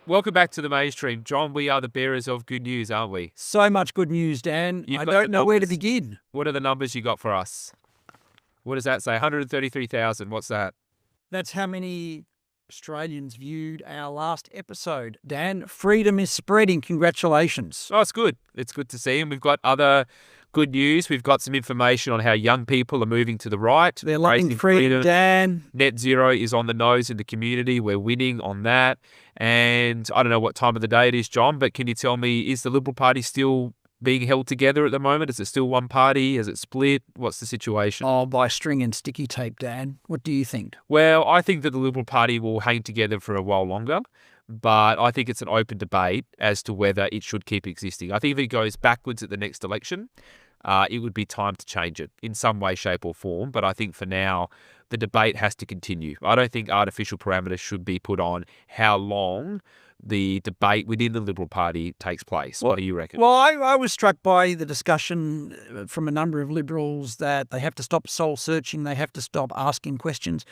Welcome back to the Mainstream. John, we are the bearers of good news, aren't we? So much good news, Dan. I don't know where to begin. What are the numbers you got for us? What does that say? 133,000. What's that? That's how many Australians viewed our last episode. Dan, freedom is spreading. Congratulations. Oh, it's good. It's good to see. And we've got other good news. We've got some information on how young people are moving to the right. They're loving freedom, Dan. Net zero is on the nose in the community. We're winning on that. And I don't know what time of the day it is, John, but can you tell me, is the Liberal Party still being held together at the moment? Is it still one party? Has it split? What's the situation? Oh, by string and sticky tape, Dan. What do you think? Well, I think that the Liberal Party will hang together for a while longer, but I think it's an open debate as to whether it should keep existing. I think if it goes backwards at the next election, it would be time to change it in some way, shape or form. But I think for now, the debate has to continue. I don't think artificial parameters should be put on how long the debate within the Liberal Party takes place. What do you reckon? Well, I was struck by the discussion from a number of Liberals that they have to stop soul searching, they have to stop asking questions.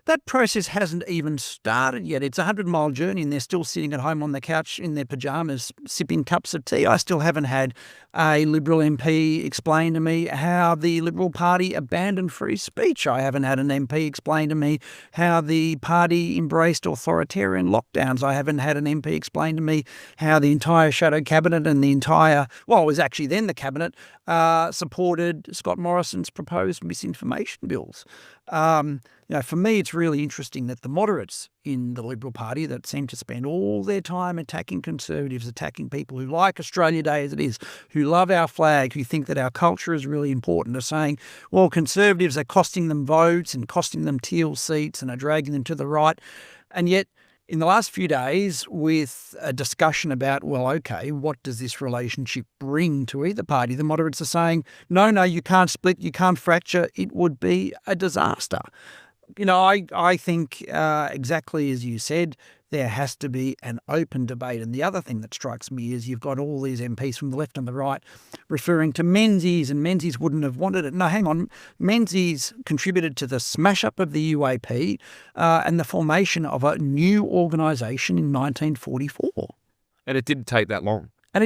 That process hasn't even started yet. It's a 100-mile journey and they're still sitting at home on the couch in their pajamas sipping cups of tea. I still haven't had a Liberal MP explain to me how the Liberal Party abandoned free speech. I haven't had an MP explain to me how the party embraced authoritarian lockdowns. I haven't had an MP explain to me how the entire shadow cabinet and it was actually then the cabinet, supported Scott Morrison's proposed misinformation bills. For me, it's really interesting that the moderates in the Liberal Party that seem to spend all their time attacking Conservatives, attacking people who like Australia Day as it is, who love our flag, who think that our culture is really important, are saying, well, Conservatives are costing them votes and costing them teal seats and are dragging them to the right. And yet, in the last few days, with a discussion about, well, okay, what does this relationship bring to either party? The moderates are saying, no, you can't split, you can't fracture. It would be a disaster. I think exactly as you said, there has to be an open debate. And the other thing that strikes me is you've got all these MPs from the left and the right referring to Menzies, and Menzies wouldn't have wanted it. No, hang on. Menzies contributed to the smash-up of the UAP and the formation of a new organisation in 1944. And it didn't take that long. They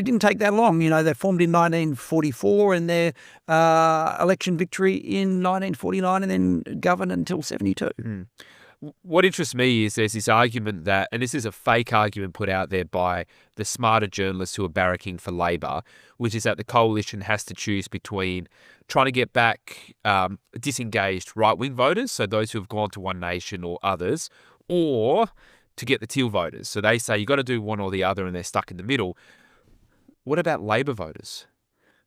formed in 1944 and their election victory in 1949 and then governed until 72. What interests me is there's this argument that, and this is a fake argument put out there by the smarter journalists who are barracking for Labor, which is that the coalition has to choose between trying to get back disengaged right-wing voters, so those who have gone to One Nation or others, or to get the teal voters. So they say you've got to do one or the other and they're stuck in the middle. What about Labor voters?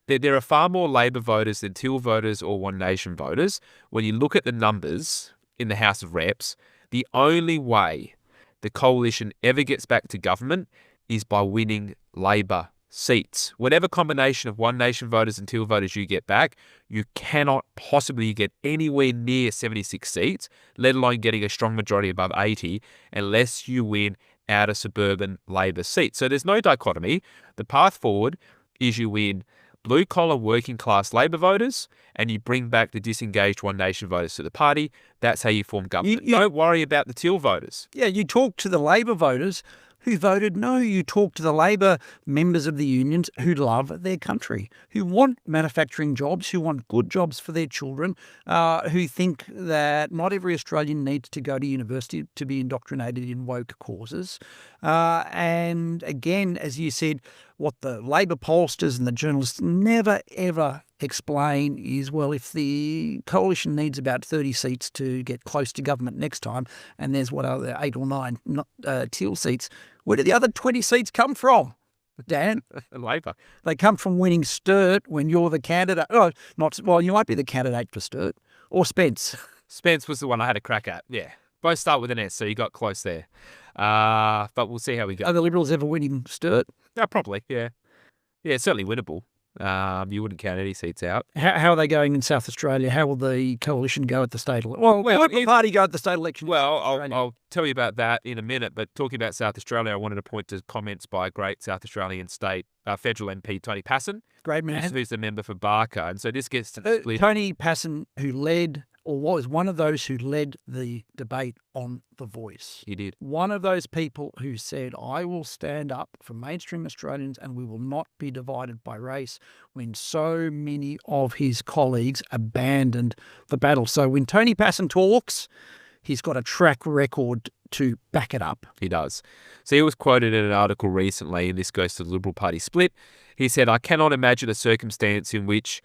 There are far more Labor voters than teal voters or One Nation voters. When you look at the numbers in the House of Reps, the only way the coalition ever gets back to government is by winning Labor seats. Whatever combination of One Nation voters and teal voters you get back, you cannot possibly get anywhere near 76 seats, let alone getting a strong majority above 80, unless you win outer suburban Labor seats. So there's no dichotomy. The path forward is you win blue-collar working-class Labor voters and you bring back the disengaged One Nation voters to the party. That's how you form government. Don't worry about the teal voters. Yeah, you talk to the Labor voters who voted no. You talk to the Labor members of the unions who love their country, who want manufacturing jobs, who want good jobs for their children, who think that not every Australian needs to go to university to be indoctrinated in woke causes. And again, as you said, what the Labor pollsters and the journalists never, ever explain is, well, if the coalition needs about 30 seats to get close to government next time, and there's 8 or 9 teal seats, where do the other 20 seats come from, Dan? Labor. They come from winning Sturt when you're the candidate. You might be the candidate for Sturt. Or Spence. Spence was the one I had a crack at, yeah. Both start with an S, so you got close there. But we'll see how we go. Are the Liberals ever winning Sturt? Probably, yeah. Yeah, certainly winnable. You wouldn't count any seats out. How are they going in South Australia? How will the coalition go at the state election? Well, how will the party go at the state election? Well, I'll tell you about that in a minute. But talking about South Australia, I wanted to point to comments by a great South Australian state federal MP, Tony Passon. Great man. Who's the member for Barker. And so this gets to Tony Passon, who led or was one of those who led the debate on The Voice. He did. One of those people who said, I will stand up for mainstream Australians and we will not be divided by race, when so many of his colleagues abandoned the battle. So when Tony Passon talks, he's got a track record to back it up. He does. So he was quoted in an article recently, and this goes to the Liberal Party split. He said, I cannot imagine a circumstance in which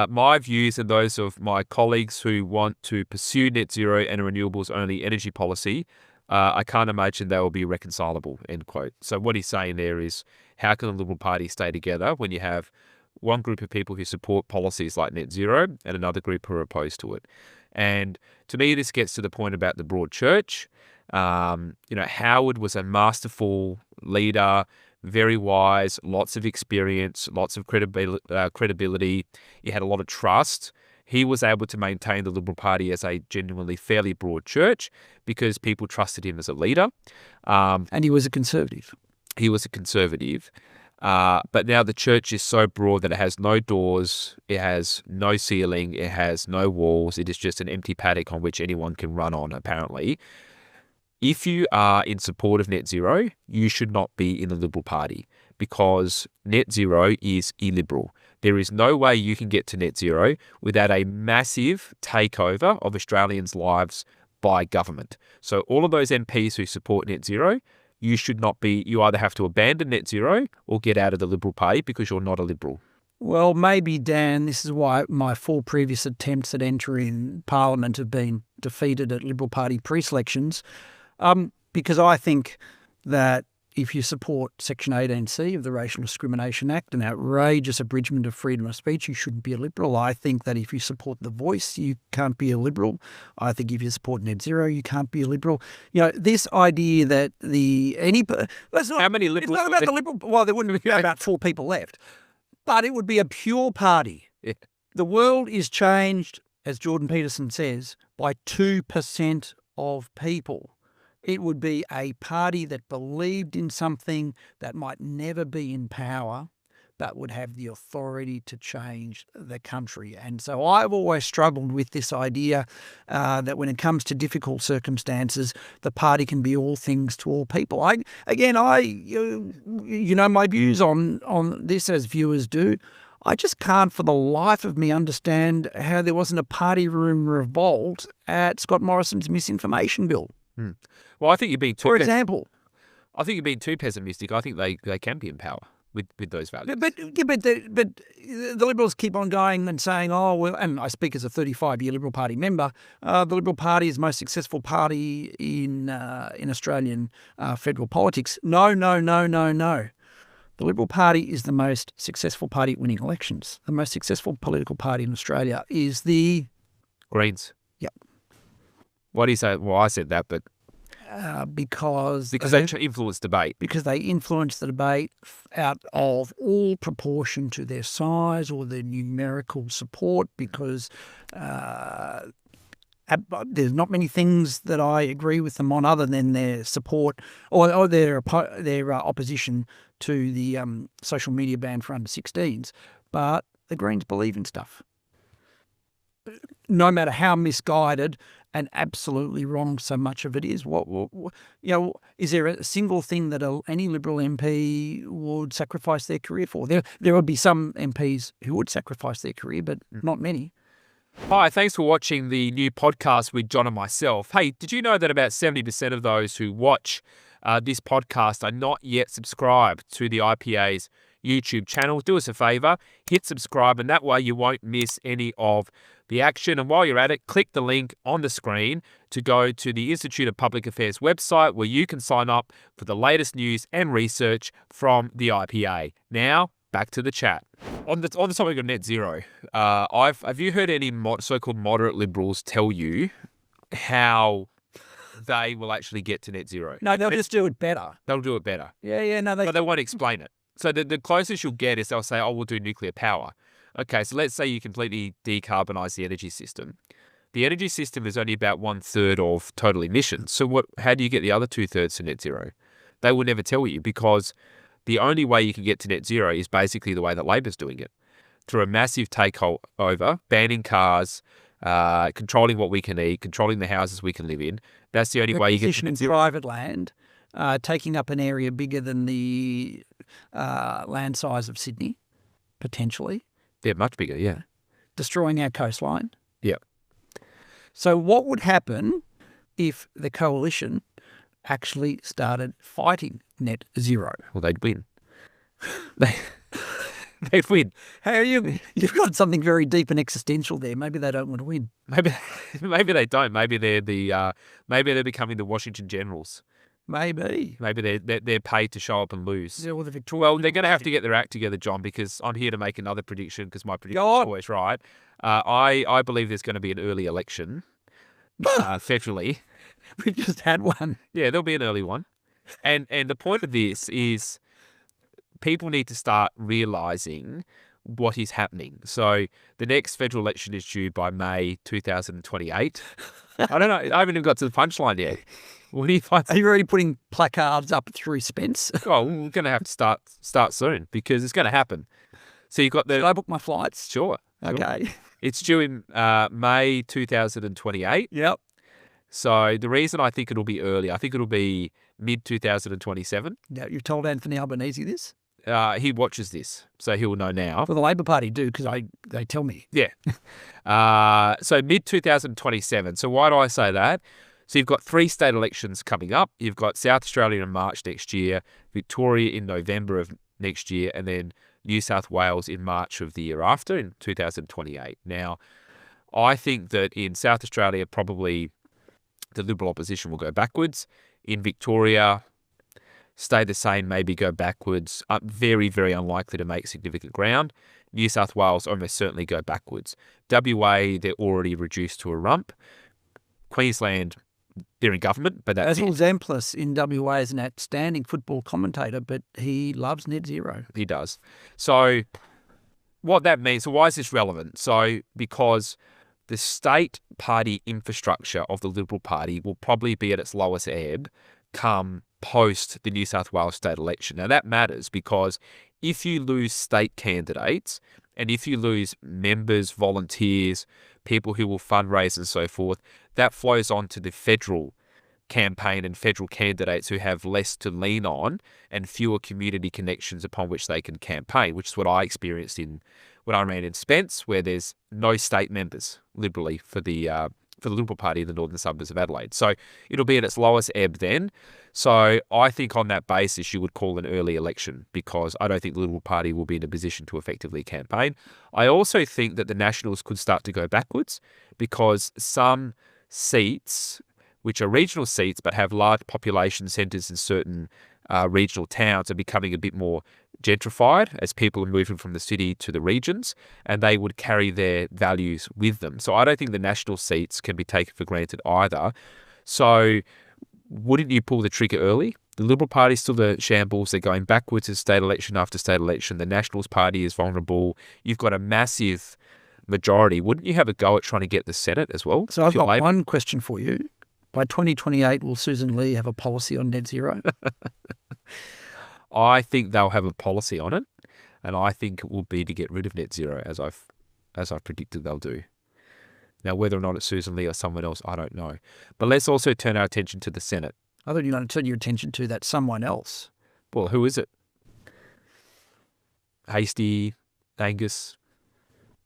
my views and those of my colleagues who want to pursue net zero and a renewables-only energy policy, I can't imagine they will be reconcilable, end quote. So what he's saying there is, how can the Liberal Party stay together when you have one group of people who support policies like net zero and another group who are opposed to it? And to me, this gets to the point about the broad church. Howard was a masterful leader, very wise, lots of experience, lots of credibility. He had a lot of trust. He was able to maintain the Liberal Party as a genuinely fairly broad church because people trusted him as a leader. And he was a conservative. He was a conservative. But now the church is so broad that it has no doors, it has no ceiling, it has no walls. It is just an empty paddock on which anyone can run on, apparently. If you are in support of net zero, you should not be in the Liberal Party because net zero is illiberal. There is no way you can get to net zero without a massive takeover of Australians' lives by government. So all of those MPs who support net zero, you should not be. You either have to abandon net zero or get out of the Liberal Party because you're not a Liberal. Well, maybe, Dan, this is why my 4 previous attempts at entering Parliament have been defeated at Liberal Party pre-selections. Because I think that if you support Section 18C of the Racial Discrimination Act, an outrageous abridgment of freedom of speech, you shouldn't be a Liberal. I think that if you support The Voice, you can't be a Liberal. I think if you support net zero, you can't be a Liberal. This idea that how many Liberals? It's not about the Liberal. Well, there wouldn't be about 4 people left, but it would be a pure party. Yeah. The world is changed, as Jordan Peterson says, by 2% of people. It would be a party that believed in something that might never be in power, but would have the authority to change the country. And so I've always struggled with this idea that when it comes to difficult circumstances, the party can be all things to all people. My views on this, as viewers do. I just can't for the life of me understand how there wasn't a party room revolt at Scott Morrison's misinformation bill. Well, I think you're being too. For example, I think you're being too pessimistic. I think they can be in power with those values. But the Liberals keep on going and saying, oh well, and I speak as a 35-year Liberal Party member. The Liberal Party is the most successful party in Australian federal politics. No. The Liberal Party is the most successful party at winning elections. The most successful political party in Australia is the Greens. Yep. Why do you say? Well, I said that, but because they influence debate. Because they influence the debate out of all proportion to their size or their numerical support. Because there's not many things that I agree with them on other than their support or their opposition to the social media ban for under 16s. But the Greens believe in stuff. No matter how misguided and absolutely wrong so much of it is, is there a single thing that any Liberal MP would sacrifice their career for? There would be some MPs who would sacrifice their career, but not many. Hi, thanks for watching the new podcast with John and myself. Hey, did you know that about 70% of those who watch this podcast are not yet subscribed to the IPA's YouTube channel? Do us a favour, hit subscribe, and that way you won't miss any of the action. And while you're at it, click the link on the screen to go to the Institute of Public Affairs website where you can sign up for the latest news and research from the IPA. Now, back to the chat. On the topic of net zero, have you heard any so-called moderate Liberals tell you how they will actually get to net zero? No, they'll just do it better. They'll do it better. Yeah, no, But they won't explain it. So the closest you'll get is they'll say, oh, we'll do nuclear power. Okay, so let's say you completely decarbonise the energy system. The energy system is only about 1/3 of total emissions. So how do you get the other 2/3 to net zero? They will never tell you because the only way you can get to net zero is basically the way that Labor's doing it. through a massive takeover, banning cars, controlling what we can eat, controlling the houses we can live in. That's the only way you get Position in private land, taking up an area bigger than the land size of Sydney, potentially. They're much bigger, yeah. Destroying our coastline. Yeah. So what would happen if the coalition actually started fighting net zero? Well, they'd win. They'd win. Hey, you've got something very deep and existential there. Maybe they don't want to win. Maybe they don't. Maybe they're becoming the Washington Generals. Maybe they're paid to show up and lose. Yeah, well, Well, they're going to have to get their act together, John, because I'm here to make another prediction because my prediction is always right. I believe there's going to be an early election federally. We've just had one. Yeah, there'll be an early one. And the point of this is people need to start realising what is happening. So the next federal election is due by May 2028. I don't know. I haven't even got to the punchline yet. What do you find? Are you already putting placards up through Spence? Oh, we're going to have to start soon because it's going to happen. So you've got the... Should I book my flights? Sure. Okay. It's due in May 2028. Yep. So the reason I think it'll be early, I think it'll be mid-2027. Now, you've told Anthony Albanese this? He watches this, so he'll know now. Well, the Labor Party do because they tell me. Yeah. So mid-2027. So why do I say that? So you've got 3 state elections coming up. You've got South Australia in March next year, Victoria in November of next year, and then New South Wales in March of the year after, in 2028. Now, I think that in South Australia, probably the Liberal opposition will go backwards. In Victoria, stay the same, maybe go backwards. Very, very unlikely to make significant ground. New South Wales almost certainly go backwards. WA, they're already reduced to a rump. Queensland, they're in government, but that's Basil Zemplis in WA is an outstanding football commentator, but he loves net zero. He does. So what that means, so why is this relevant? So because the state party infrastructure of the Liberal Party will probably be at its lowest ebb come post the New South Wales state election. Now that matters because if you lose state candidates and if you lose members, volunteers, people who will fundraise and so forth, that flows on to the federal campaign and federal candidates who have less to lean on and fewer community connections upon which they can campaign, which is what I experienced when I ran in Spence, where there's no state members liberally for the Liberal Party in the northern suburbs of Adelaide. So it'll be at its lowest ebb then. So I think on that basis you would call an early election because I don't think the Liberal Party will be in a position to effectively campaign. I also think that the Nationals could start to go backwards because some seats, which are regional seats but have large population centres in certain regional towns, are becoming a bit more gentrified as people are moving from the city to the regions, and they would carry their values with them. So I don't think the national seats can be taken for granted either. So wouldn't you pull the trigger early? The Liberal Party is still a shambles. They're going backwards as state election after state election. The Nationals Party is vulnerable. You've got a massive majority. Wouldn't you have a go at trying to get the Senate as well? So I've got one question for you. By 2028, will Susan Lee have a policy on net zero? I think they'll have a policy on it, and I think it will be to get rid of net zero, as I've predicted they'll do. Now, whether or not it's Susan Lee or someone else, I don't know. But let's also turn our attention to the Senate. I thought you were going to turn your attention to that someone else. Well, who is it? Hasty, Angus,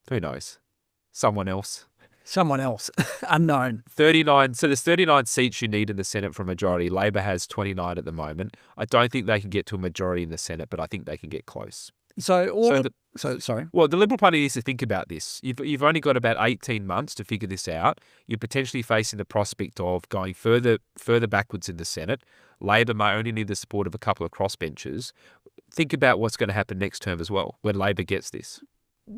who knows? Someone else. Someone else, unknown. 39. So there's 39 seats you need in the Senate for a majority. Labor has 29 at the moment. I don't think they can get to a majority in the Senate, but I think they can get close. Sorry. Well, the Liberal Party needs to think about this. You've only got about 18 months to figure this out. You're potentially facing the prospect of going further backwards in the Senate. Labor may only need the support of a couple of crossbenchers. Think about what's going to happen next term as well when Labor gets this.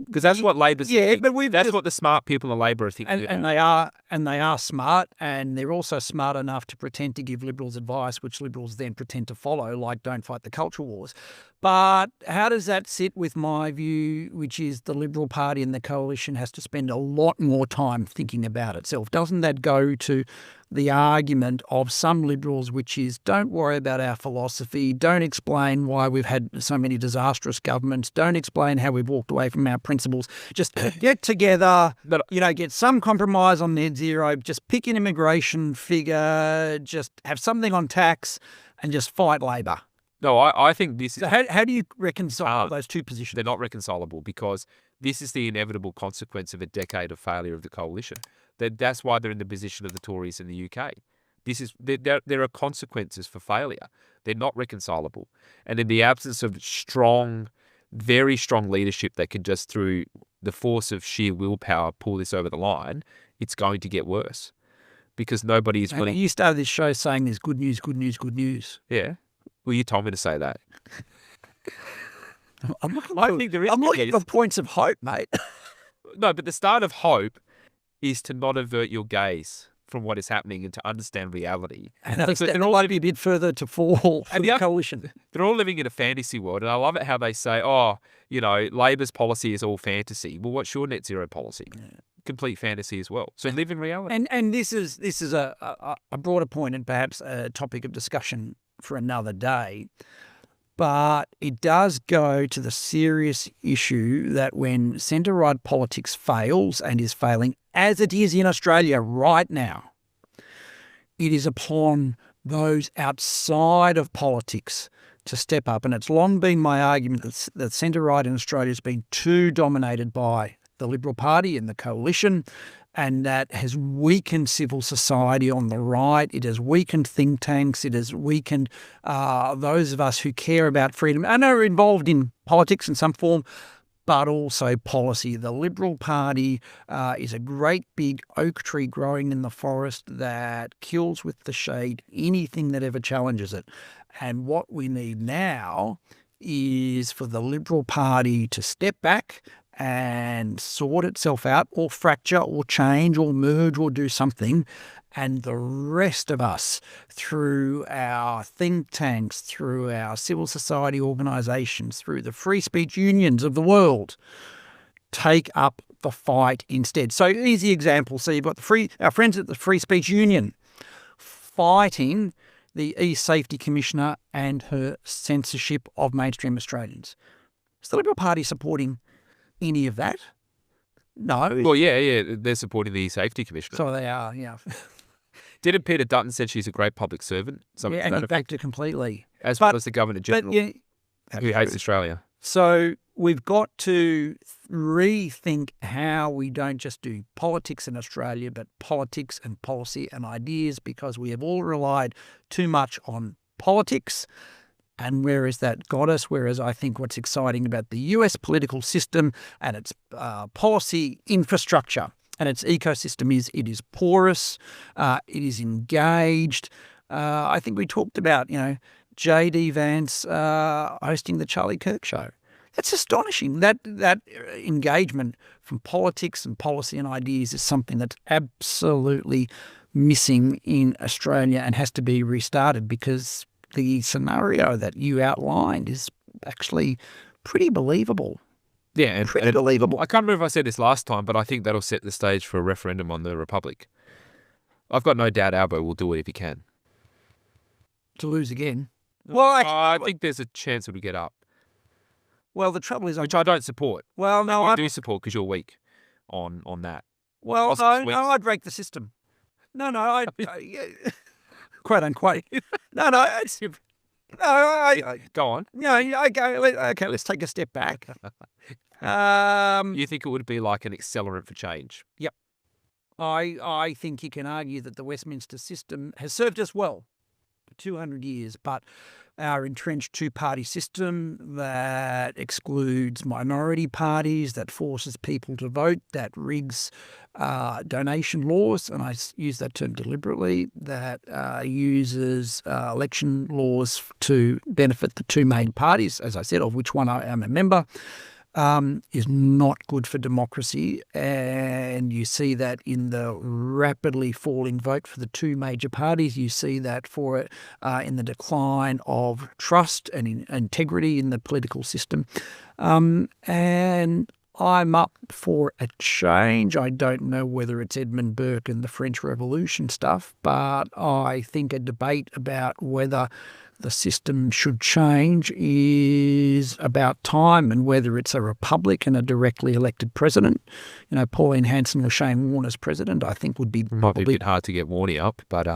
Because that's what Labor's that's what the smart people in Labor are thinking. And they are smart, and they're also smart enough to pretend to give Liberals advice, which Liberals then pretend to follow, like don't fight the culture wars. But how does that sit with my view, which is the Liberal Party and the coalition has to spend a lot more time thinking about itself? Doesn't that go to the argument of some Liberals, which is don't worry about our philosophy, don't explain why we've had so many disastrous governments, don't explain how we've walked away from our principles, just get together, get some compromise on net zero, just pick an immigration figure, just have something on tax and just fight Labor. No, I think this is... So how do you reconcile those two positions? They're not reconcilable because this is the inevitable consequence of a decade of failure of the coalition. That's why they're in the position of the Tories in the UK. There are consequences for failure. They're not reconcilable. And in the absence of strong, very strong leadership that can just through the force of sheer willpower pull this over the line, it's going to get worse because nobody is willing... You started this show saying there's good news, good news, good news. Yeah. Well, you told me to say that. I'm looking for points of hope, mate. No, but the start of hope is to not avert your gaze from what is happening and to understand reality. And all of you a bit further to fall for the coalition. They're all living in a fantasy world. And I love it how they say, Labor's policy is all fantasy. Well, what's your net zero policy? Yeah. Complete fantasy as well. So live in reality. And this is a broader point and perhaps a topic of discussion for another day. But it does go to the serious issue that when centre-right politics fails and is failing, as it is in Australia right now, it is upon those outside of politics to step up. And it's long been my argument that centre-right in Australia has been too dominated by the Liberal Party and the coalition, and that has weakened civil society on the right. It has weakened think tanks. It has weakened those of us who care about freedom and are involved in politics in some form, but also policy. The Liberal Party is a great big oak tree growing in the forest that kills with the shade anything that ever challenges it. And what we need now is for the Liberal Party to step back and sort itself out, or fracture, or change, or merge, or do something. And the rest of us, through our think tanks, through our civil society organisations, through the free speech unions of the world, take up the fight instead. So easy example. So you've got our friends at the Free Speech Union fighting the E-Safety Commissioner and her censorship of mainstream Australians. Is the Liberal Party supporting any of that? No. Well, yeah, they're supporting the Safety Commissioner. So they are, yeah. Didn't Peter Dutton said she's a great public servant? And he backed her completely. As well as the Governor-General, who hates Australia. So we've got to rethink how we don't just do politics in Australia, but politics and policy and ideas, because we have all relied too much on politics. And where has that got us? Whereas I think what's exciting about the US political system and its policy infrastructure and its ecosystem is it is porous, it is engaged. I think we talked about, J.D. Vance hosting the Charlie Kirk show. That's astonishing. That engagement from politics and policy and ideas is something that's absolutely missing in Australia and has to be restarted, because the scenario that you outlined is actually pretty believable. Yeah, and believable. I can't remember if I said this last time, but I think that'll set the stage for a referendum on the Republic. I've got no doubt Albo will do it if he can. To lose again? Well, I think there's a chance it'll get up. Well, the trouble is... Which I don't support. Well, no, I do support because you're weak on that. Well, no, I'd break the system. No, quote unquote. No. Go on. Okay, let's take a step back. You think it would be like an accelerant for change? Yep. I think you can argue that the Westminster system has served us well for 200 years, but our entrenched two-party system that excludes minority parties, that forces people to vote, that rigs donation laws, and I use that term deliberately, that uses election laws to benefit the two main parties, as I said, of which one I am a member, is not good for democracy. And you see that in the rapidly falling vote for the two major parties. You see that for it in the decline of trust and integrity in the political system. And I'm up for a change. I don't know whether it's Edmund Burke and the French Revolution stuff, but I think a debate about whether the system should change is about time, and whether it's a republic and a directly elected president. Pauline Hanson or Shane Warne as president, I think would be Might be a bit hard to get Warney up, but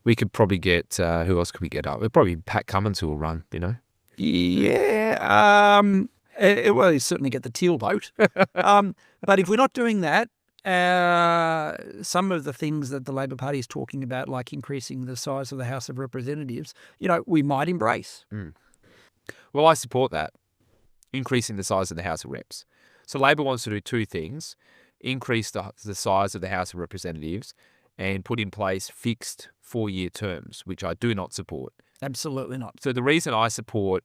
we could probably get, who else could we get up? It'd probably be Pat Cummins who will run, Yeah. Well, you certainly get the teal vote. But if we're not doing that, some of the things that the Labor Party is talking about, like increasing the size of the House of Representatives, we might embrace. Well, I support that, increasing the size of the House of Reps. So Labor wants to do two things: increase the size of the House of Representatives and put in place fixed 4-year terms, which I do not support. Absolutely not. So the reason I support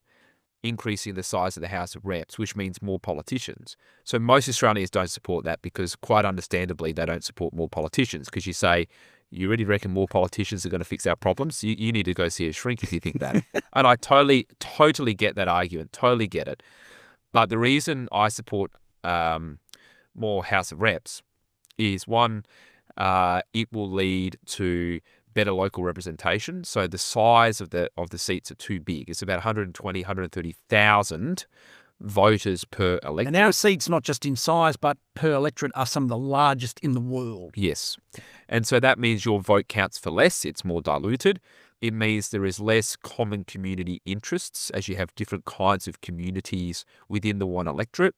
increasing the size of the House of Reps, which means more politicians. So most Australians don't support that because, quite understandably, they don't support more politicians, because you say, you really reckon more politicians are going to fix our problems? You need to go see a shrink if you think that. And I totally get that argument, totally get it. But the reason I support more House of Reps is, one, it will lead to better local representation. So the size of the seats are too big. It's about 120, 130,000 voters per electorate. And our seats, not just in size, but per electorate, are some of the largest in the world. Yes. And so that means your vote counts for less. It's more diluted. It means there is less common community interests, as you have different kinds of communities within the one electorate.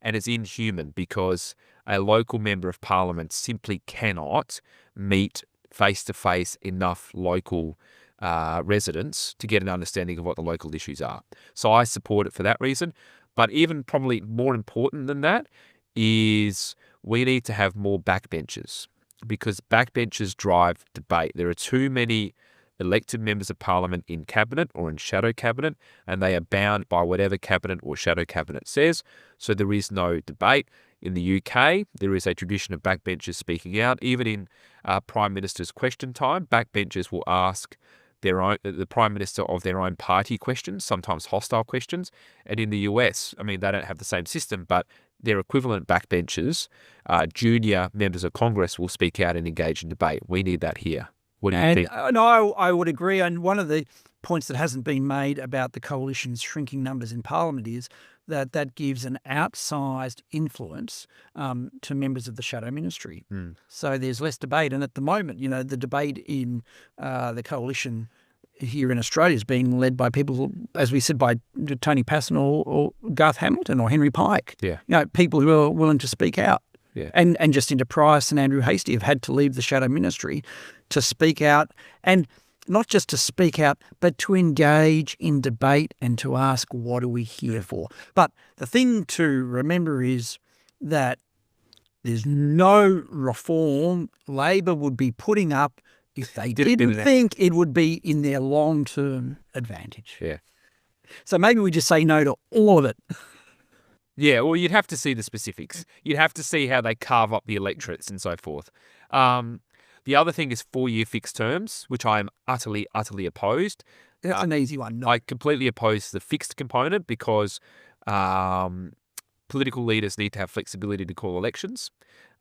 And it's inhuman because a local member of parliament simply cannot meet face-to-face enough local residents to get an understanding of what the local issues are. So I support it for that reason. But even probably more important than that is we need to have more backbenchers, because backbenchers drive debate. There are too many elected members of parliament in cabinet or in shadow cabinet, and they are bound by whatever cabinet or shadow cabinet says. So there is no debate. In the UK, there is a tradition of backbenchers speaking out. Even in Prime Minister's question time, backbenchers will ask the Prime Minister of their own party questions, sometimes hostile questions. And in the US, they don't have the same system, but their equivalent backbenchers, junior members of Congress, will speak out and engage in debate. We need that here. What do you think? No, I would agree. And one of the points that hasn't been made about the coalition's shrinking numbers in Parliament is that gives an outsized influence to members of the shadow ministry. So there's less debate. And at the moment, the debate in the coalition here in Australia is being led by people, as we said, by Tony Passon or Garth Hamilton or Henry Pike. Yeah. People who are willing to speak out. Yeah. And Jacinta Price and Andrew Hastie have had to leave the shadow ministry to speak out, and not just to speak out, but to engage in debate and to ask, what are we here for? But the thing to remember is that there's no reform Labor would be putting up if they didn't think it would be in their long-term advantage. Yeah. So maybe we just say no to all of it. Yeah, well, you'd have to see the specifics. You'd have to see how they carve up the electorates and so forth. The other thing is 4-year fixed terms, which I am utterly opposed. That's an easy one. I completely oppose the fixed component because political leaders need to have flexibility to call elections.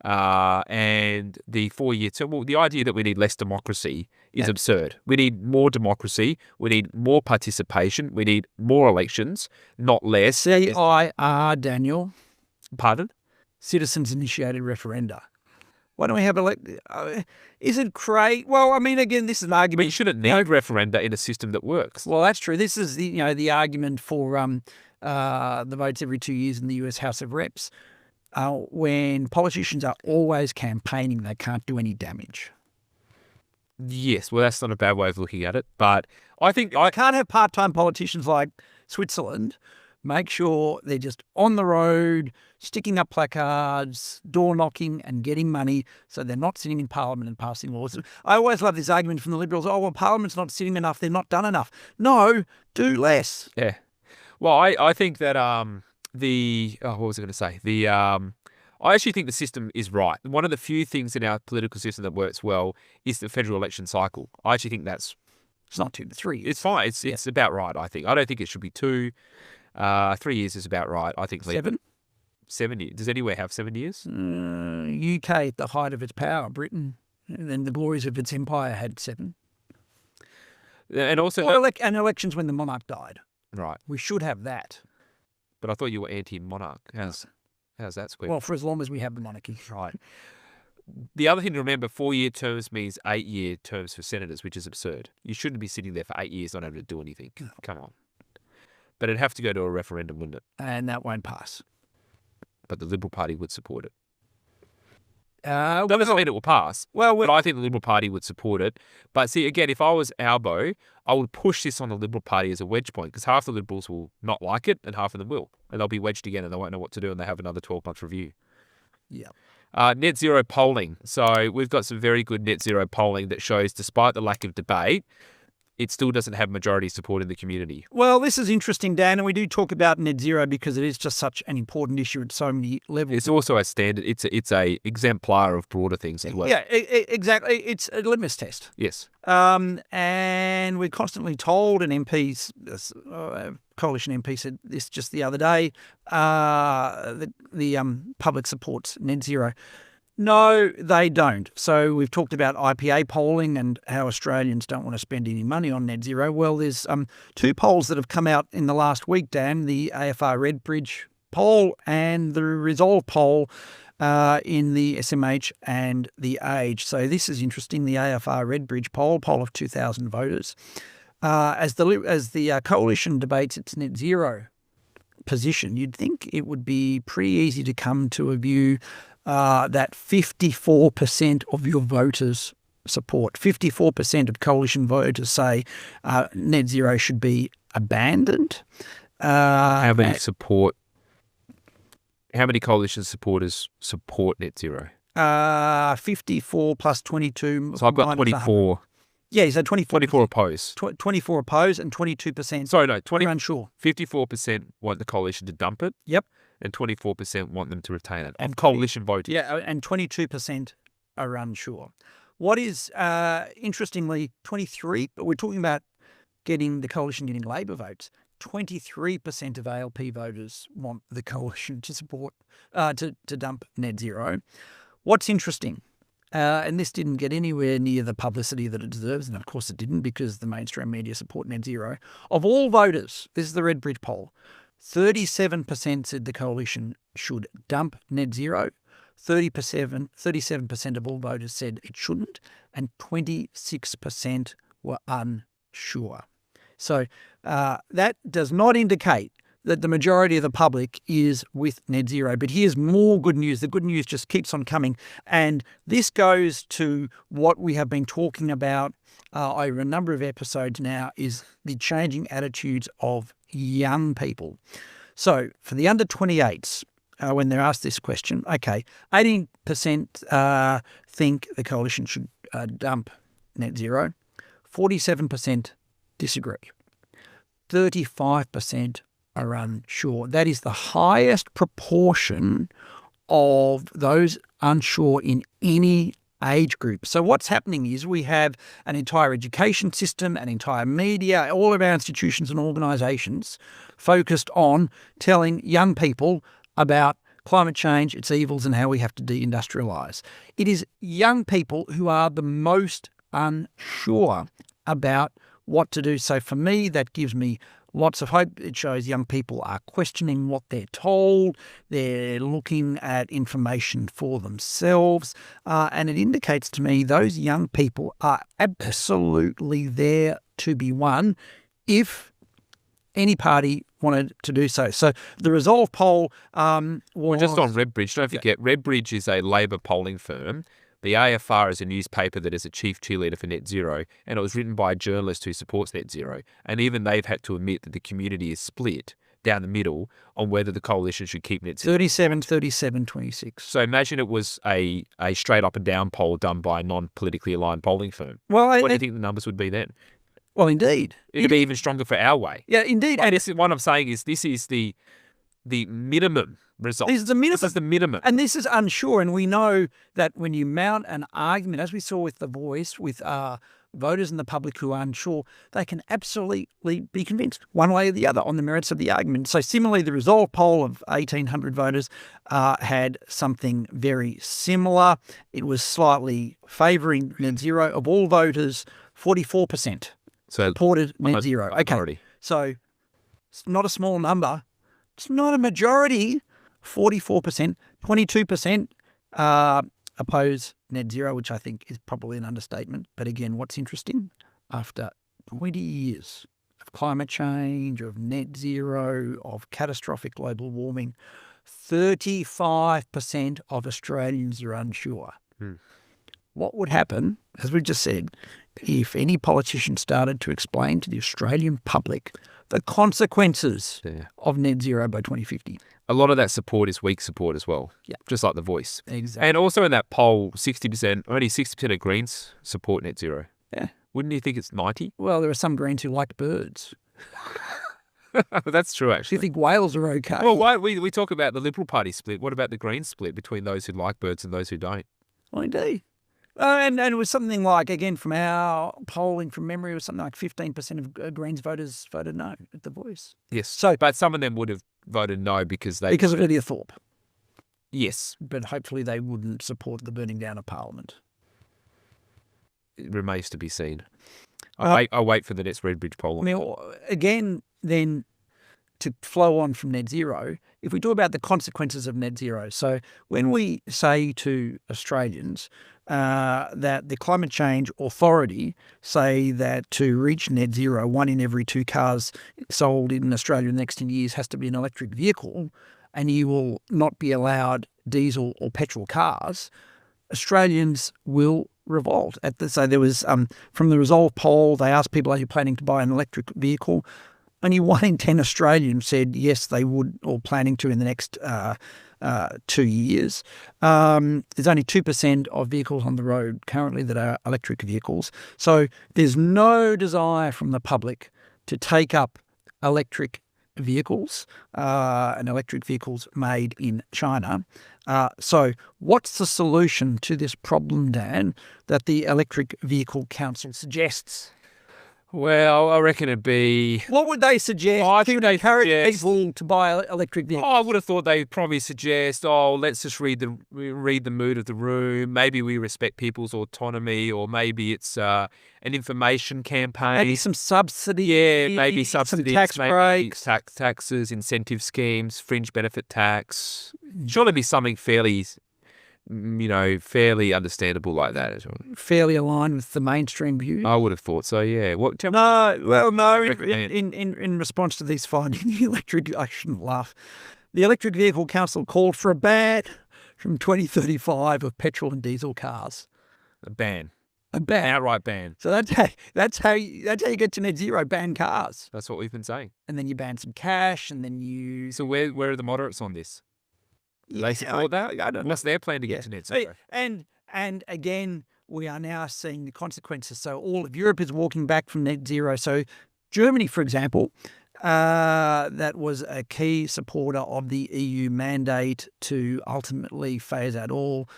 And the 4-year term, well, the idea that we need less democracy is absurd. We need more democracy. We need more participation. We need more elections, not less. CIR, Daniel. Pardon? Citizens-initiated referenda. Why don't we have is it great? Well, again, this is an argument. But you shouldn't need referenda in a system that works. Well, that's true. This is the argument for the votes every 2 years in the US House of Reps. When politicians are always campaigning, they can't do any damage. Yes, well, that's not a bad way of looking at it. But I think I can't have part-time politicians like Switzerland. Make sure they're just on the road, sticking up placards, door knocking and getting money, so they're not sitting in Parliament and passing laws. I always love this argument from the Liberals, well, Parliament's not sitting enough, they're not done enough. No, do less. Yeah. Well, I think that what was I going to say? I actually think the system is right. One of the few things in our political system that works well is the federal election cycle. I actually think it's not 2 to 3. It's fine. It's about right, I think. I don't think it should be 2. 3 years is about right, I think. 7? 7 years. Does anywhere have 7 years? UK at the height of its power, Britain, and then the glories of its empire had 7. And also... and elections when the monarch died. Right. We should have that. But I thought you were anti-monarch. How's that square? Well, for as long as we have the monarchy. Right. The other thing to remember, 4-year terms means 8-year terms for senators, which is absurd. You shouldn't be sitting there for 8 years not able to do anything. Come on. But it'd have to go to a referendum, wouldn't it? And that won't pass. But the Liberal Party would support it. That doesn't mean it will pass. Well, but I think the Liberal Party would support it. But see, again, if I was Albo, I would push this on the Liberal Party as a wedge point, because half the Liberals will not like it and half of them will. And they'll be wedged again and they won't know what to do and they have another 12-month review. Yeah. Net zero polling. So we've got some very good net zero polling that shows, despite the lack of debate, it still doesn't have majority support in the community. Well, this is interesting, Dan, and we do talk about net zero because it is just such an important issue at so many levels. It's also a standard. It's a exemplar of broader things as well. Yeah, exactly. It's a litmus test. Yes. And we're constantly told, and MPs, coalition MP said this just the other day, that the public supports net zero. No, they don't. So we've talked about IPA polling and how Australians don't want to spend any money on net zero. Well, there's 2 polls that have come out in the last week, Dan, the AFR Redbridge poll and the Resolve poll in the SMH and the Age. So this is interesting, the AFR Redbridge poll of 2,000 voters. As the coalition debates its net zero position, you'd think it would be pretty easy to come to a view that 54% of your voters support. 54% of coalition voters say net zero should be abandoned. How many coalition supporters support net zero? 54 plus 22. So I've got 24. Yeah, so 24 oppose. 24 oppose and 22%. Sorry, no, are unsure. 54% want the coalition to dump it. Yep. And 24% want them to retain it. And coalition voters. Yeah, and 22% are unsure. What is, interestingly, 23, but we're talking about getting the coalition getting Labor votes. 23% of ALP voters want the coalition to support, to dump net zero. What's interesting, and this didn't get anywhere near the publicity that it deserves, and of course it didn't because the mainstream media support net zero. Of all voters, this is the Redbridge poll, 37% said the coalition should dump net zero, 37% of all voters said it shouldn't, and 26% were unsure. So that does not indicate that the majority of the public is with net zero. But here's more good news. The good news just keeps on coming. And this goes to what we have been talking about over a number of episodes now, is the changing attitudes of young people. So for the under 28s, when they're asked this question, okay, 18% think the coalition should dump net zero, 47% disagree, 35% are unsure. That is the highest proportion of those unsure in any age group. So what's happening is we have an entire education system, an entire media, all of our institutions and organisations focused on telling young people about climate change, its evils, and how we have to deindustrialise. It is young people who are the most unsure about what to do. So for me, that gives me lots of hope. It shows young people are questioning what they're told. They're looking at information for themselves. And it indicates to me those young people are absolutely there to be won if any party wanted to do so. So the Resolve poll was... Just on Redbridge, don't forget, Redbridge is a Labor polling firm. The AFR is a newspaper that is a chief cheerleader for net zero, and it was written by a journalist who supports net zero. And even they've had to admit that the community is split down the middle on whether the coalition should keep net zero. 37, 26. So imagine it was a straight up and down poll done by a non-politically aligned polling firm. Well, what do you think the numbers would be then? Well, indeed. It'd be even stronger for our way. Yeah, indeed. And what I'm saying is this is the minimum result. This is the minimum. This is the minimum. And this is unsure. And we know that when you mount an argument, as we saw with The Voice, with voters and the public who are unsure, they can absolutely be convinced one way or the other on the merits of the argument. So similarly, the Resolve poll of 1,800 voters had something very similar. It was slightly favouring net zero. Of all voters, 44% supported net zero. Okay, so it's not a small number. It's not a majority. 44%, 22% oppose net zero, which I think is probably an understatement. But again, what's interesting, after 20 years of climate change, of net zero, of catastrophic global warming, 35% of Australians are unsure. What would happen, as we just said, if any politician started to explain to the Australian public the consequences of net zero by 2050? A lot of that support is weak support as well, just like The Voice. Exactly. And also in that poll, only 60% of Greens support net zero. Yeah. Wouldn't you think it's 90? Well, there are some Greens who like birds. That's true, Do you actually. think whales are okay? Well, we talk about the Liberal Party split. What about the Greens split between those who like birds and those who don't? Well, indeed. And it was something like, again, from our polling from memory, it was something like 15% of Greens voters voted no at The Voice. Yes. So, but some of them would have voted no because of Lydia Thorpe. Yes. But hopefully they wouldn't support the burning down of Parliament. It remains to be seen. I'll wait for the next Redbridge poll. I mean, again, then to flow on from net zero, if we talk about the consequences of net zero, so when we say to Australians that the Climate Change Authority say that to reach net zero, 1 in every 2 cars sold in Australia in the next 10 years has to be an electric vehicle, and you will not be allowed diesel or petrol cars, Australians will revolt. So there was, from the Resolve poll, they asked people, are you planning to buy an electric vehicle? Only 1 in 10 Australians said yes, they would, or planning to in the next 2 years. There's only 2% of vehicles on the road currently that are electric vehicles. So there's no desire from the public to take up electric vehicles and electric vehicles made in China. So what's the solution to this problem, Dan, that the Electric Vehicle Council suggests? Well, I reckon it'd be... What would they suggest? I think they encourage suggest... people to buy electric vehicles. I would have thought they'd probably suggest, let's just read the mood of the room. Maybe we respect people's autonomy, or maybe it's an information campaign. Maybe some subsidy. Yeah, maybe subsidies. Some tax breaks. Taxes, incentive schemes, fringe benefit tax. Surely be something fairly understandable like that. Fairly aligned with the mainstream view. I would have thought so, yeah. No. In response to these findings, I shouldn't laugh. The Electric Vehicle Council called for a ban from 2035 of petrol and diesel cars. A ban. An outright ban. So that's how you get to net zero. Ban cars. That's what we've been saying. And then you ban some cash, and then you. So where are the moderates on this? They support that? I don't know. What's their plan to get to net zero? And again, we are now seeing the consequences. So all of Europe is walking back from net zero. So Germany, for example, that was a key supporter of the EU mandate to ultimately phase out all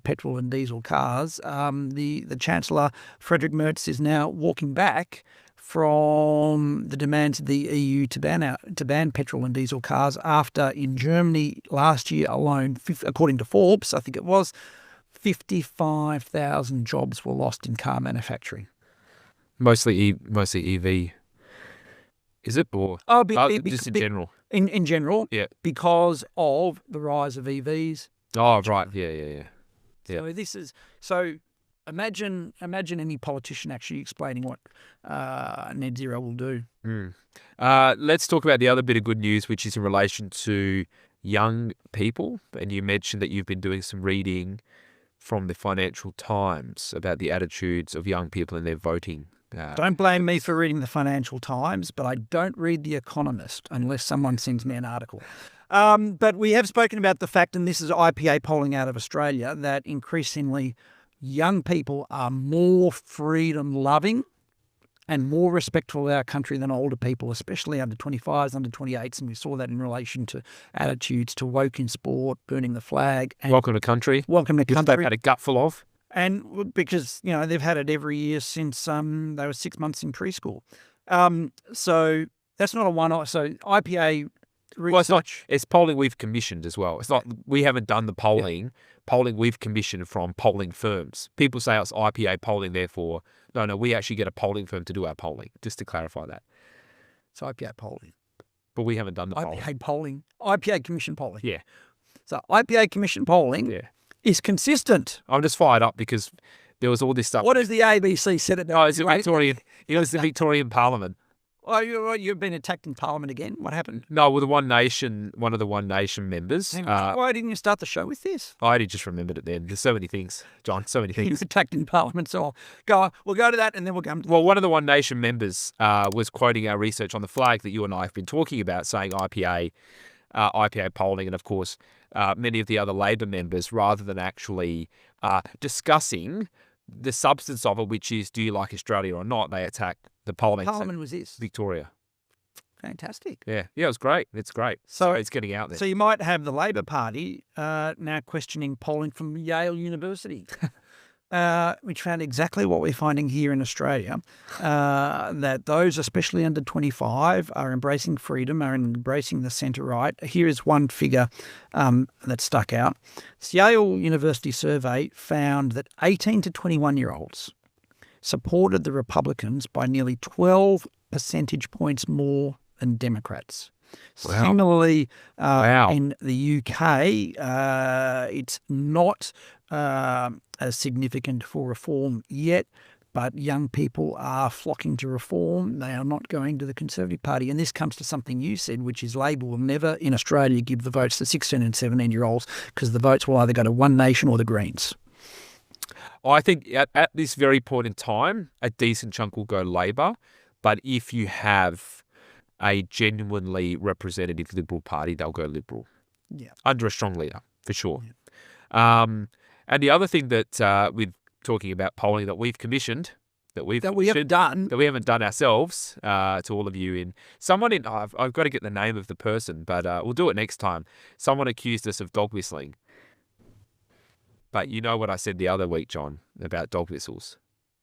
petrol and diesel cars. The Chancellor, Frederick, is now walking back from the demands of the EU to ban petrol and diesel cars after in Germany last year alone, according to Forbes, I think it was, 55,000 jobs were lost in car manufacturing. Mostly EV. Is it? Or just in general? In general, yeah. Because of the rise of EVs. Oh, right. Yeah. So imagine any politician actually explaining what net zero will do. Let's talk about the other bit of good news, which is in relation to young people. And you mentioned that you've been doing some reading from the Financial Times about the attitudes of young people in their voting. Don't blame me for reading the Financial Times, but I don't read The Economist unless someone sends me an article. But we have spoken about the fact, and this is IPA polling out of Australia, that increasingly young people are more freedom-loving and more respectful of our country than older people, especially under 25s, under 28s, and we saw that in relation to attitudes to woke in sport, burning the flag. Welcome to country. Welcome to country. They've had a gutful of. And because, they've had it every year since they were 6 months in preschool. So that's not a one-off. So IPA research. Well, it's not. It's polling we've commissioned as well. It's not. We haven't done the polling. Polling we've commissioned from polling firms. People say it's IPA polling, therefore no. We actually get a polling firm to do our polling. Just to clarify that. It's IPA polling. But we haven't done the IPA polling. IPA commission polling. Yeah. So IPA commission polling is consistent. I'm just fired up because there was all this stuff. What has the ABC said it? Oh, it's the Victorian. It's the Victorian Parliament. Oh, you've been attacked in Parliament again? What happened? No, well, one of the One Nation members. Why didn't you start the show with this? I only just remembered it then. There's so many things, John, so many He was things. attacked in Parliament, so we'll go to that and then we'll come to... Well, one of the One Nation members was quoting our research on the flag that you and I have been talking about, saying IPA polling, and of course, many of the other Labor members, rather than actually discussing the substance of it, which is, do you like Australia or not, they attack the polling. Parliament was this? Victoria. Fantastic. Yeah, it was great. It's great. So it's getting out there. So you might have the Labor Party now questioning polling from Yale University, which found exactly what we're finding here in Australia, that those, especially under 25, are embracing freedom, are embracing the centre-right. Here is one figure that stuck out. This Yale University survey found that 18 to 21-year-olds supported the Republicans by nearly 12 percentage points more than Democrats. Wow. Similarly, in the UK, it's not as significant for reform yet, but young people are flocking to reform. They are not going to the Conservative Party. And this comes to something you said, which is Labor will never in Australia give the votes to 16 and 17-year-olds because the votes will either go to One Nation or the Greens. I think at this very point in time, a decent chunk will go Labor. But if you have a genuinely representative Liberal Party, they'll go Liberal. Yeah. Under a strong leader, for sure. Yeah. And the other thing that with talking about polling that we've commissioned, that we haven't done ourselves, to all of you I've got to get the name of the person, but we'll do it next time. Someone accused us of dog whistling. But you know what I said the other week, John, about dog whistles.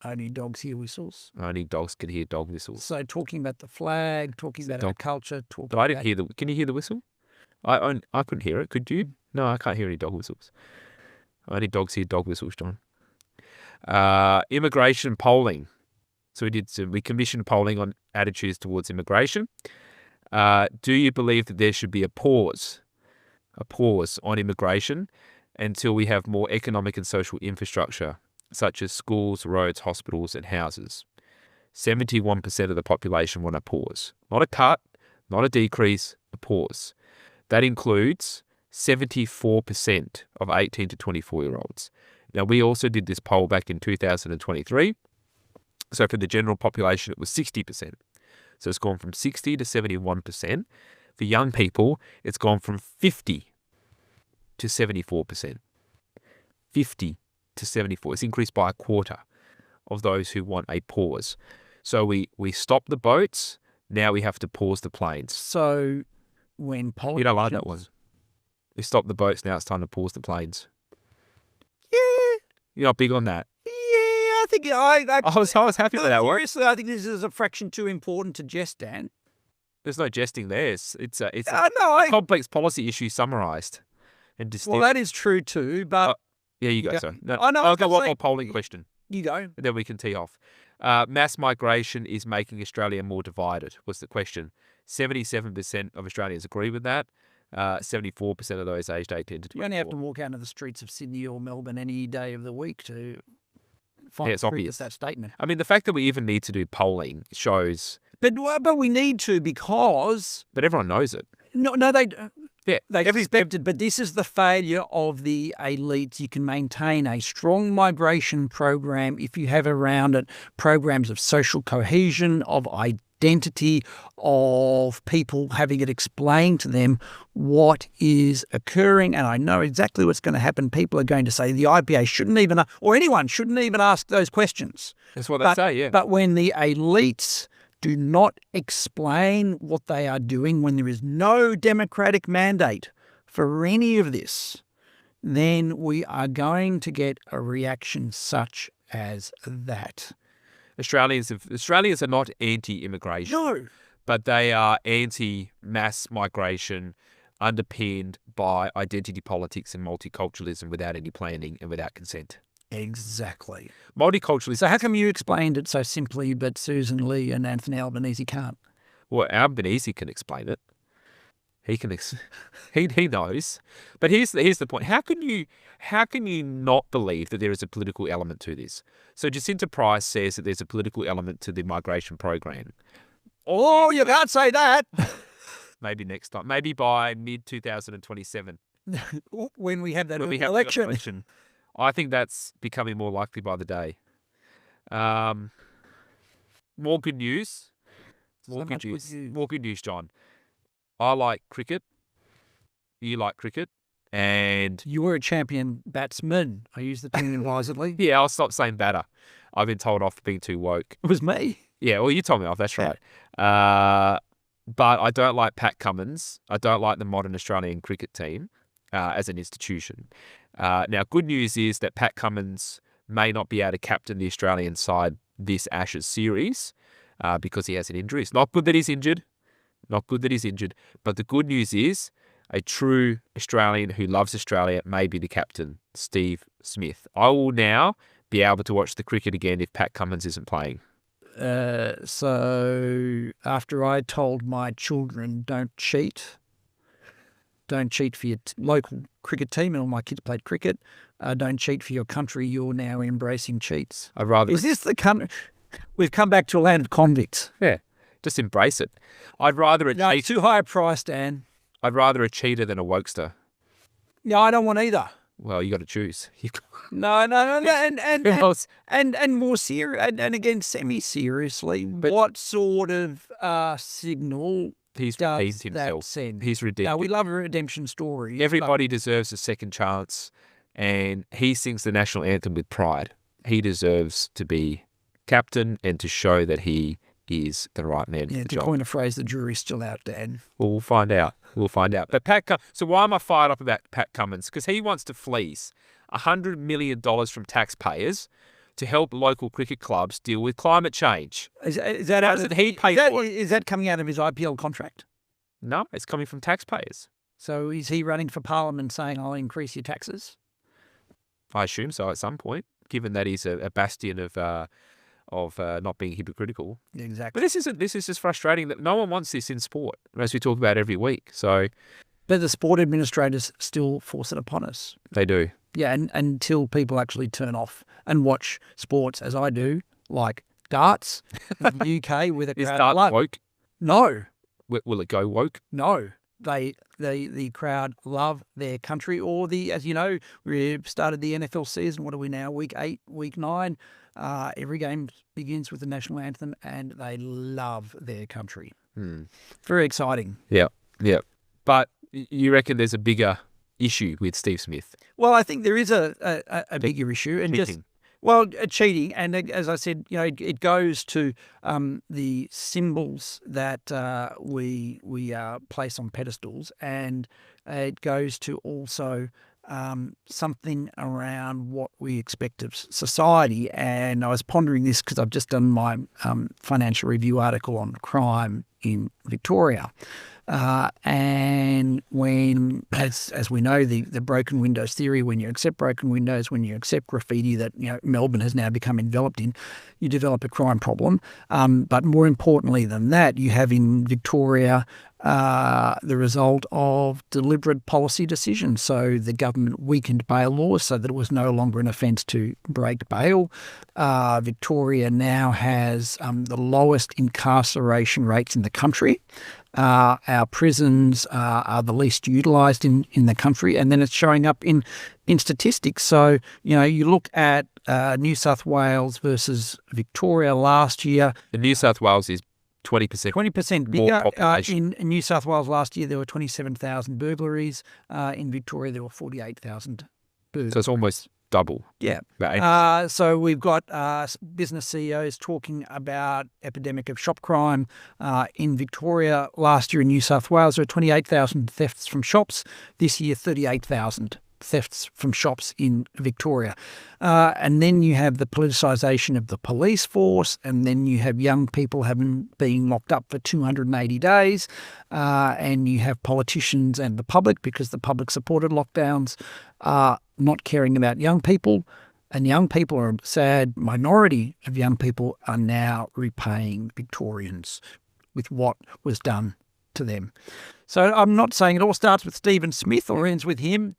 Only dogs hear whistles. Only dogs can hear dog whistles. So talking about the flag, talking about our culture, I didn't hear can you hear the whistle? I couldn't hear it. Could you? No, I can't hear any dog whistles. Only dogs hear dog whistles, John. Immigration polling. So we commissioned polling on attitudes towards immigration. Do you believe that there should be a pause on immigration until we have more economic and social infrastructure, such as schools, roads, hospitals, and houses? 71% of the population want a pause. Not a cut, not a decrease, a pause. That includes 74% of 18 to 24-year-olds. Now, we also did this poll back in 2023. So for the general population, it was 60%. So it's gone from 60 to 71%. For young people, it's gone from 50 to 74%. 50 to 74. It's increased by a quarter of those who want a pause. So we stop the boats. Now we have to pause the planes. So when politicians... You don't like that one. We stop the boats. Now it's time to pause the planes. Yeah. You're not big on that. Yeah, I think I was happy with that one. Seriously, I think this is a fraction too important to jest, Dan. There's no jesting there. It's a complex policy issue summarised and distilled. Well, that is true too, but... yeah, you go, sir. No, I know. I'll go one more polling question. You go. And then we can tee off. Mass migration is making Australia more divided, was the question. 77% of Australians agree with that. 74% of those aged 18 to 24. You only have to walk out of the streets of Sydney or Melbourne any day of the week to find it's obvious. that statement. I mean, the fact that we even need to do polling shows... But we need to because... But everyone knows it. No, they... Yeah, they expected, but this is the failure of the elites. You can maintain a strong migration program if you have around it programs of social cohesion, of identity, of people having it explained to them what is occurring. And I know exactly what's going to happen. People are going to say the IPA shouldn't even, or anyone shouldn't even ask those questions. That's what they say, yeah. But when the elites do not explain what they are doing, when there is no democratic mandate for any of this, then we are going to get a reaction such as that. Australians are not anti-immigration. No. But they are anti-mass migration underpinned by identity politics and multiculturalism without any planning and without consent. Exactly. Multiculturalism. So how come you explained it so simply, but Susan Lee and Anthony Albanese can't? Well, Albanese can explain it. He can. He knows. But here's the point. How can you not believe that there is a political element to this? So Jacinta Price says that there's a political element to the migration program. Oh, you can't say that. Maybe next time. Maybe by mid-2027. When we have that When we have the election. I think that's becoming more likely by the day. More good news. More good news, John. I like cricket. You like cricket. And you were a champion batsman. I use the term wisely. Yeah, I'll stop saying batter. I've been told off for being too woke. It was me. Yeah, well, you told me off. That's right. But I don't like Pat Cummins. I don't like the modern Australian cricket team as an institution. Now, good news is that Pat Cummins may not be able to captain the Australian side this Ashes series because he has an injury. It's not good that he's injured. Not good that he's injured. But the good news is a true Australian who loves Australia may be the captain, Steve Smith. I will now be able to watch the cricket again if Pat Cummins isn't playing. So after I told my children don't cheat for your local cricket team, and all my kids played cricket, don't cheat for your country, you're now embracing cheats. Is this the country? We've come back to a land of convicts. Yeah, just embrace it. I'd rather No, too high a price, Dan. I'd rather a cheater than a wokester. No, I don't want either. Well, you got to choose. No, and more serious, and again, semi-seriously, what sort of signal he's does redeemed himself. That send? He's redeemed. Now, we love a redemption story. Everybody deserves a second chance, and he sings the national anthem with pride. He deserves to be captain and to show that he is the right man for the job. To coin a phrase, the jury's still out, Dan. Well, we'll find out. But so why am I fired up about Pat Cummins? Because he wants to fleece $100 million from taxpayers to help local cricket clubs deal with climate change. Is that coming out of his IPL contract? No, it's coming from taxpayers. So is he running for Parliament saying, I'll increase your taxes? I assume so at some point, given that he's a bastion of not being hypocritical. Exactly. But this is just frustrating that no one wants this in sport, as we talk about every week. But the sport administrators still force it upon us. They do. Yeah, and until people actually turn off and watch sports, as I do, like darts in the UK with a crowd. Is darts woke? No. Will it go woke? No. The crowd love their country, as you know, we started the NFL season. What are we now? Week 8, week 9. Every game begins with the national anthem, and they love their country. Very exciting. Yeah. But you reckon there's a bigger issue with Steve Smith? Well, I think there is a bigger issue, and cheating. And as I said, it goes to the symbols that we place on pedestals, and it goes to also something around what we expect of society. And I was pondering this because I've just done my financial review article on crime in Victoria. And when, as we know, the broken windows theory, when you accept broken windows, when you accept graffiti that Melbourne has now become enveloped in, you develop a crime problem. But more importantly than that, you have in Victoria the result of deliberate policy decisions. So the government weakened bail laws so that it was no longer an offence to break bail. Victoria now has the lowest incarceration rates in the country. Our prisons are the least utilised in the country, and then it's showing up in statistics. So, you look at New South Wales versus Victoria last year. And New South Wales is 20%. 20% bigger. In New South Wales last year, there were 27,000 burglaries. In Victoria, there were 48,000 burglaries. So it's almost double. Yeah. So we've got business CEOs talking about epidemic of shop crime in Victoria. Last year in New South Wales, there were 28,000 thefts from shops. This year, 38,000. thefts from shops in Victoria. And then you have the politicisation of the police force, and then you have young people been locked up for 280 days, and you have politicians and the public, because the public supported lockdowns, not caring about young people. And young people, are a sad minority of young people, are now repaying Victorians with what was done to them. So I'm not saying it all starts with Stephen Smith or ends with him,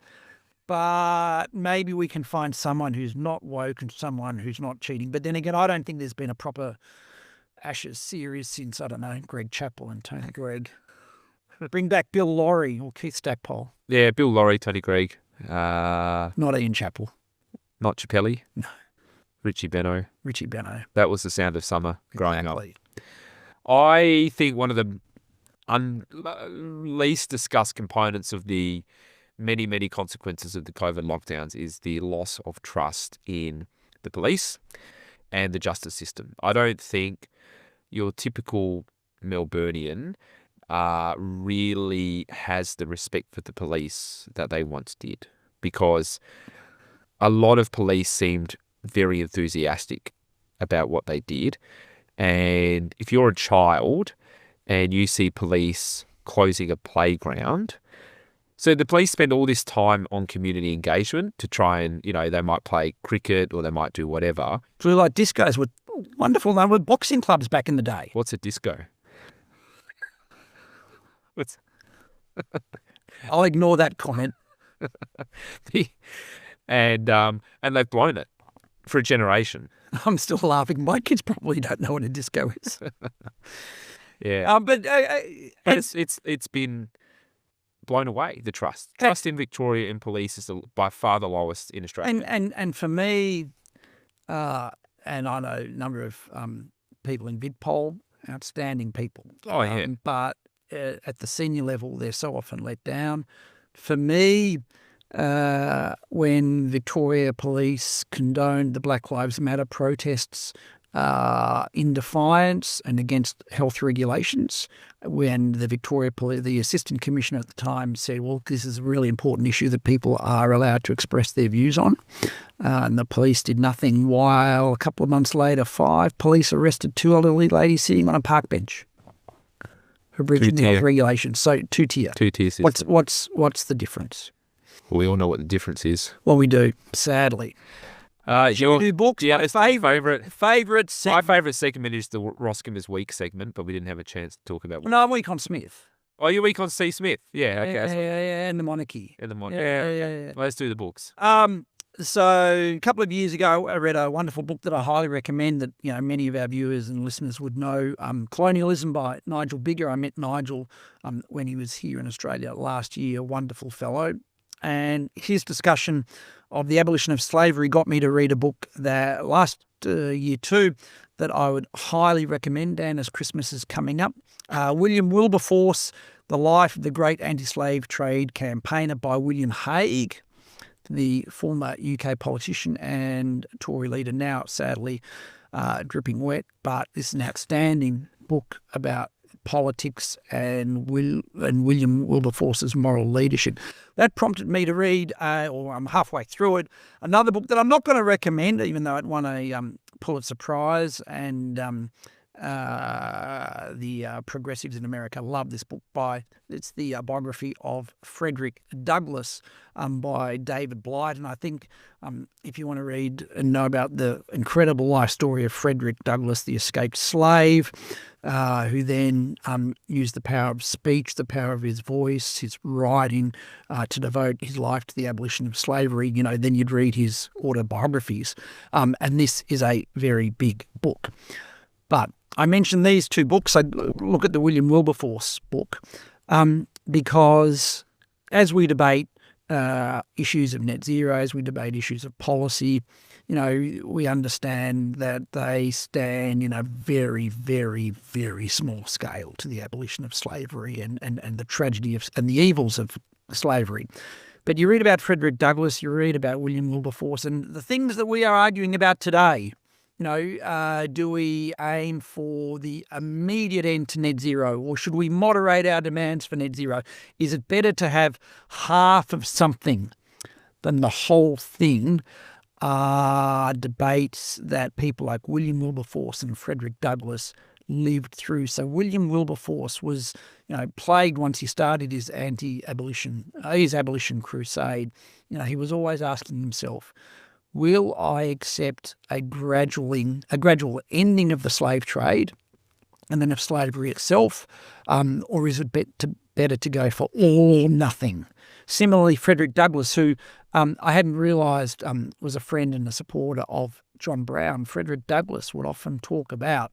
but maybe we can find someone who's not woke and someone who's not cheating. But then again, I don't think there's been a proper Ashes series since, I don't know, Greg Chappell and Tony Gregg. Bring back Bill Lawry or Keith Stackpole. Yeah, Bill Lawry, Tony Gregg. Not Ian Chappell. Not Chappelli. No. Richie Benaud. Richie Benaud. That was the sound of summer growing up. Exactly. I think one of the least discussed components of the many, many consequences of the COVID lockdowns is the loss of trust in the police and the justice system. I don't think your typical Melburnian really has the respect for the police that they once did, because a lot of police seemed very enthusiastic about what they did. And if you're a child and you see police closing a playground, so the police spend all this time on community engagement to try and, they might play cricket or they might do whatever. Blue light discos were wonderful. They were boxing clubs back in the day. What's a disco? I'll ignore that comment. And they've blown it for a generation. I'm still laughing. My kids probably don't know what a disco is. Yeah, but it's been blown away. The trust in Victoria in police is by far the lowest in Australia. And for me, and I know a number of people in VidPol, outstanding people. Oh yeah, but at the senior level, they're so often let down. For me, when Victoria Police condoned the Black Lives Matter protests in defiance and against health regulations, when the Victoria Police, the Assistant Commissioner at the time said, well, this is a really important issue that people are allowed to express their views on, and the police did nothing, while a couple of months later, 5 police arrested 2 elderly ladies sitting on a park bench for breaching the health regulations. So 2-tier. 2-tier system. What's the difference? We all know what the difference is. Well, we do, sadly. Your books. Yeah, Favourite segment. My favourite segment is the Roskam is weak segment, but we didn't have a chance to talk about. No, I'm weak on Smith. Oh, you're weak on C. Smith. Yeah, okay. Yeah, and the monarchy. And the monarchy. Yeah. Let's do the books. So a couple of years ago, I read a wonderful book that I highly recommend that many of our viewers and listeners would know, Colonialism by Nigel Bigger. I met Nigel when he was here in Australia last year, a wonderful fellow. And his discussion of the abolition of slavery got me to read a book that last year too that I would highly recommend, Dan, as Christmas is coming up. William Wilberforce, The Life of the Great Anti-Slave Trade Campaigner by William Hague, the former UK politician and Tory leader, now sadly dripping wet. But this is an outstanding book about politics and William Wilberforce's moral leadership. That prompted me to read, or I'm halfway through it, another book that I'm not going to recommend, even though it won a Pulitzer Prize, and the progressives in America love this book. It's the biography of Frederick Douglass by David Blight. And I think if you want to read and know about the incredible life story of Frederick Douglass, the escaped slave, who then used the power of speech, the power of his voice, his writing, to devote his life to the abolition of slavery, then you'd read his autobiographies. And this is a very big book. But I mentioned these 2 books. I look at the William Wilberforce book because as we debate issues of net zero, as we debate issues of policy, we understand that they stand in a very, very, very small scale to the abolition of slavery and the tragedy and the evils of slavery. But you read about Frederick Douglass, you read about William Wilberforce, and the things that we are arguing about today. Do we aim for the immediate end to net zero, or should we moderate our demands for net zero? Is it better to have half of something then the whole thing are debates that people like William Wilberforce and Frederick Douglass lived through. So William Wilberforce was, plagued once he started his abolition crusade. He was always asking himself, will I accept a gradual ending of the slave trade and then of slavery itself, or is it better to go for all or nothing? Similarly, Frederick Douglass, who I hadn't realised was a friend and a supporter of John Brown, Frederick Douglass would often talk about,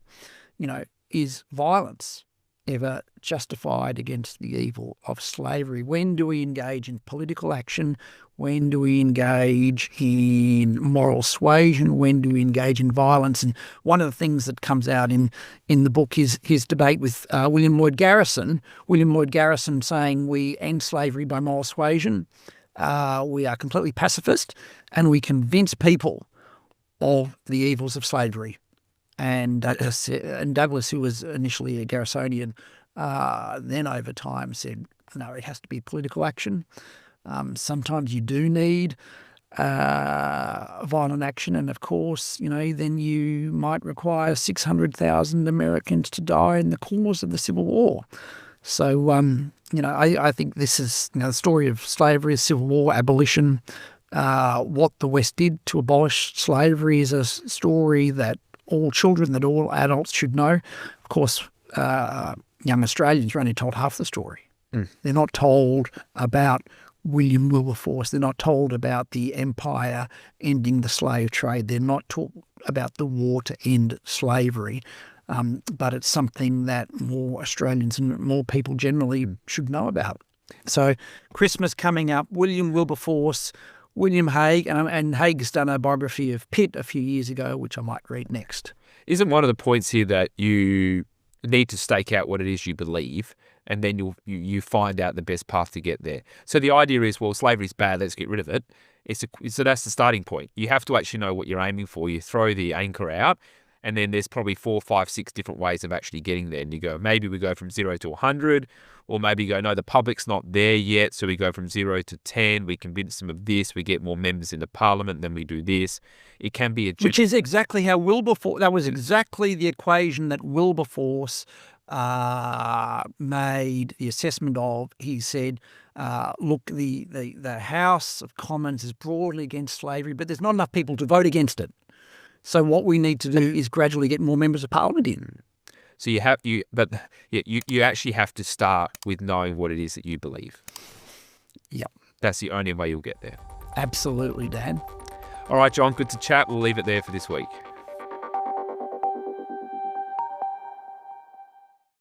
is violence ever justified against the evil of slavery? When do we engage in political action? When do we engage in moral suasion? When do we engage in violence? And one of the things that comes out in the book is his debate with William Lloyd Garrison. William Lloyd Garrison saying we end slavery by moral suasion. We are completely pacifist and we convince people of the evils of slavery. And Douglass, who was initially a Garrisonian, then over time said, no, it has to be political action. Sometimes you do need violent action. And of course, then you might require 600,000 Americans to die in the cause of the Civil War. So, I think this is the story of slavery, Civil War, abolition. What the West did to abolish slavery is a story that all children, that all adults should know. Of course, young Australians are only told half the story. They're not told about William Wilberforce. They're not told about the empire ending the slave trade. They're not taught about the war to end slavery. But it's something that more Australians and more people generally should know about. So Christmas coming up, William Wilberforce, William Hague, and Hague's done a biography of Pitt a few years ago, which I might read next. Isn't one of the points here that you need to stake out what it is you believe, and then you find out the best path to get there? So the idea is, well, slavery's bad, let's get rid of it. So that's the starting point. You have to actually know what you're aiming for. You throw the anchor out, and then there's probably 4, 5, 6 different ways of actually getting there. And you go, maybe we go from 0 to 100, or maybe you go, no, the public's not there yet, so we go from 0 to 10. We convince them of this. We get more members in the parliament, then we do this. It can be which is exactly how Wilberforce. That was exactly the equation that Wilberforce made the assessment of. He said, look, the House of Commons is broadly against slavery, but there's not enough people to vote against it. So what we need to do is gradually get more members of parliament in. So you actually have to start with knowing what it is that you believe. Yep. That's the only way you'll get there. Absolutely, Dan. All right, John, good to chat. We'll leave it there for this week.